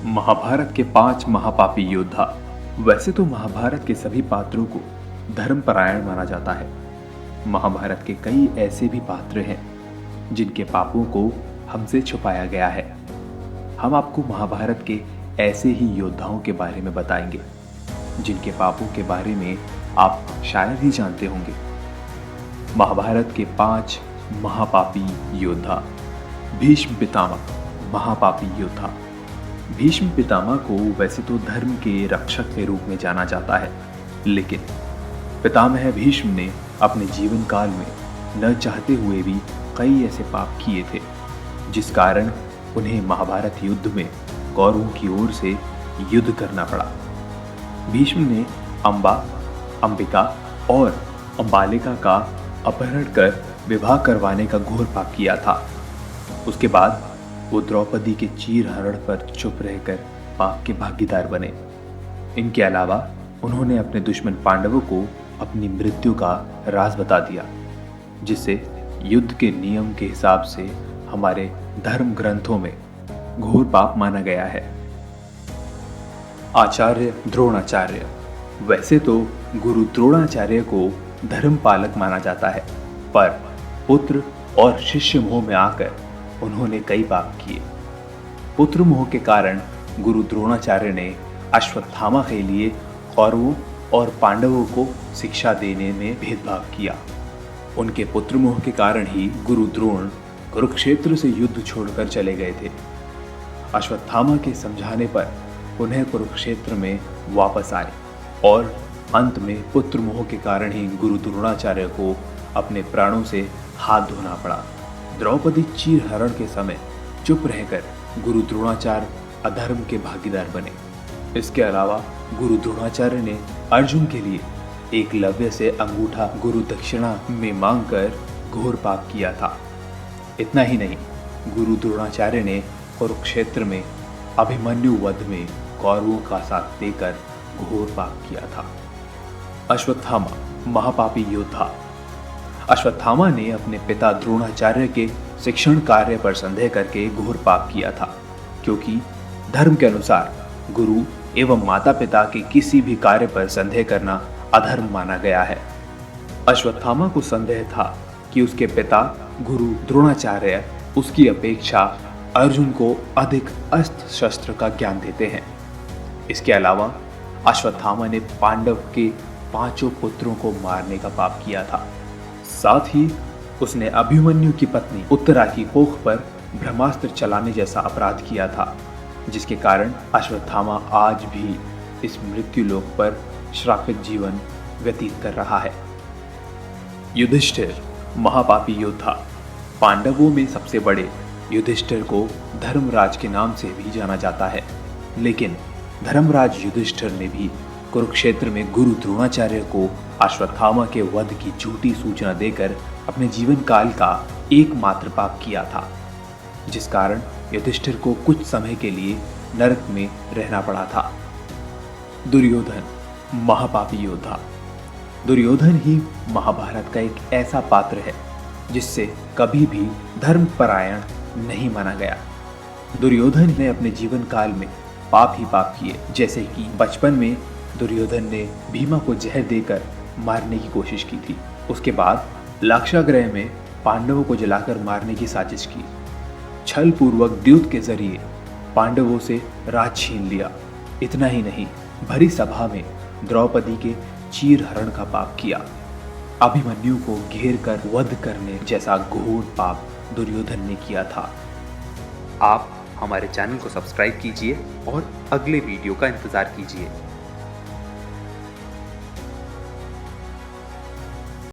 महाभारत के 5 महापापी योद्धा। वैसे तो महाभारत के सभी पात्रों को धर्मपरायण माना जाता है। महाभारत के कई ऐसे भी पात्र हैं जिनके पापों को हमसे छुपाया गया है। हम आपको महाभारत के ऐसे ही योद्धाओं के बारे में बताएंगे जिनके पापों के बारे में आप शायद ही जानते होंगे। महाभारत के 5 महापापी योद्धा। भीष्म पितामह महापापी योद्धा। भीष्म पितामह को वैसे तो धर्म के रक्षक के रूप में जाना जाता है, लेकिन पितामह भीष्म ने अपने जीवन काल में न चाहते हुए भी कई ऐसे पाप किए थे जिस कारण उन्हें महाभारत युद्ध में कौरवों की ओर से युद्ध करना पड़ा। भीष्म ने अंबा, अंबिका और अंबालिका का अपहरण कर विवाह करवाने का घोर पाप किया था। उसके बाद वो द्रौपदी के चीरहरण पर चुप रहकर पाप के भागीदार बने। इनके अलावा उन्होंने अपने दुश्मन पांडवों को अपनी मृत्यु का राज बता दिया, जिसे युद्ध के नियम के हिसाब से हमारे धर्म ग्रंथों में घोर पाप माना गया है। आचार्य द्रोणाचार्य। वैसे तो गुरु द्रोणाचार्य को धर्म पालक माना जाता है, पर पुत्र और शिष्य मोह में आकर उन्होंने कई पाप किए। पुत्र मोह के कारण गुरु द्रोणाचार्य ने अश्वत्थामा के लिए कौरवों और पांडवों को शिक्षा देने में भेदभाव किया। उनके पुत्र मोह के कारण ही गुरु द्रोण कुरुक्षेत्र से युद्ध छोड़कर चले गए थे। अश्वत्थामा के समझाने पर उन्हें कुरुक्षेत्र में वापस आए और अंत में पुत्र मोह के कारण ही गुरु द्रोणाचार्य को अपने प्राणों से हाथ धोना पड़ा। द्रौपदी चीरहरण के समय चुप रहकर गुरु द्रोणाचार्य अधर्म के भागीदार बने। इसके अलावा गुरु द्रोणाचार्य ने अर्जुन के लिए एकलव्य से अंगूठा गुरु दक्षिणा में मांगकर घोर पाप किया था। इतना ही नहीं, गुरु द्रोणाचार्य ने कुरुक्षेत्र में अभिमन्यु वध में कौरवों का साथ देकर घोर पाप किया था। अश्वत्थामा महापापी योद्धा। अश्वत्थामा ने अपने पिता द्रोणाचार्य के शिक्षण कार्य पर संदेह करके घोर पाप किया था, क्योंकि धर्म के अनुसार गुरु एवं माता पिता के किसी भी कार्य पर संदेह करना अधर्म माना गया है। अश्वत्थामा को संदेह था कि उसके पिता गुरु द्रोणाचार्य उसकी अपेक्षा अर्जुन को अधिक अस्त्र शस्त्र का ज्ञान देते हैं। इसके अलावा अश्वत्थामा ने पांडव के 5 पुत्रों को मारने का पाप किया था। साथ ही उसने अभिमन्यु की पत्नी उत्तरा की कोख पर ब्रह्मास्त्र चलाने जैसा अपराध किया था, जिसके कारण अश्वत्थामा आज भी इस मृत्यु लोक पर श्रापित जीवन व्यतीत कर रहा है। युधिष्ठिर महापापी योद्धा। पांडवों में सबसे बड़े युधिष्ठिर को धर्मराज के नाम से भी जाना जाता है, लेकिन धर्मराज युधिष्ठिर ने भी कुरुक्षेत्र में गुरु द्रोणाचार्य को अश्वत्थामा के वध की झूठी सूचना देकर अपने जीवन काल का एकमात्र पाप किया था, जिस कारण युधिष्ठिर को कुछ समय के लिए नरक में रहना पड़ा था। दुर्योधन महापापी योद्धा। दुर्योधन ही महाभारत का एक ऐसा पात्र है जिससे कभी भी धर्मपरायण नहीं माना गया। दुर्योधन ने अपने जीवन काल में पाप ही पाप किए, जैसे कि बचपन में दुर्योधन ने भीमा को जहर देकर मारने की कोशिश की थी। उसके बाद लाक्षागृह में पांडवों को जलाकर मारने की साजिश की। छल पूर्वक द्यूत के जरिए पांडवों से राज छीन लिया। इतना ही नहीं, भरी सभा में द्रौपदी के चीरहरण का पाप किया। अभिमन्यु को घेर कर वध करने जैसा घोर पाप दुर्योधन ने किया था। आप हमारे चैनल को सब्सक्राइब कीजिए और अगले वीडियो का इंतजार कीजिए।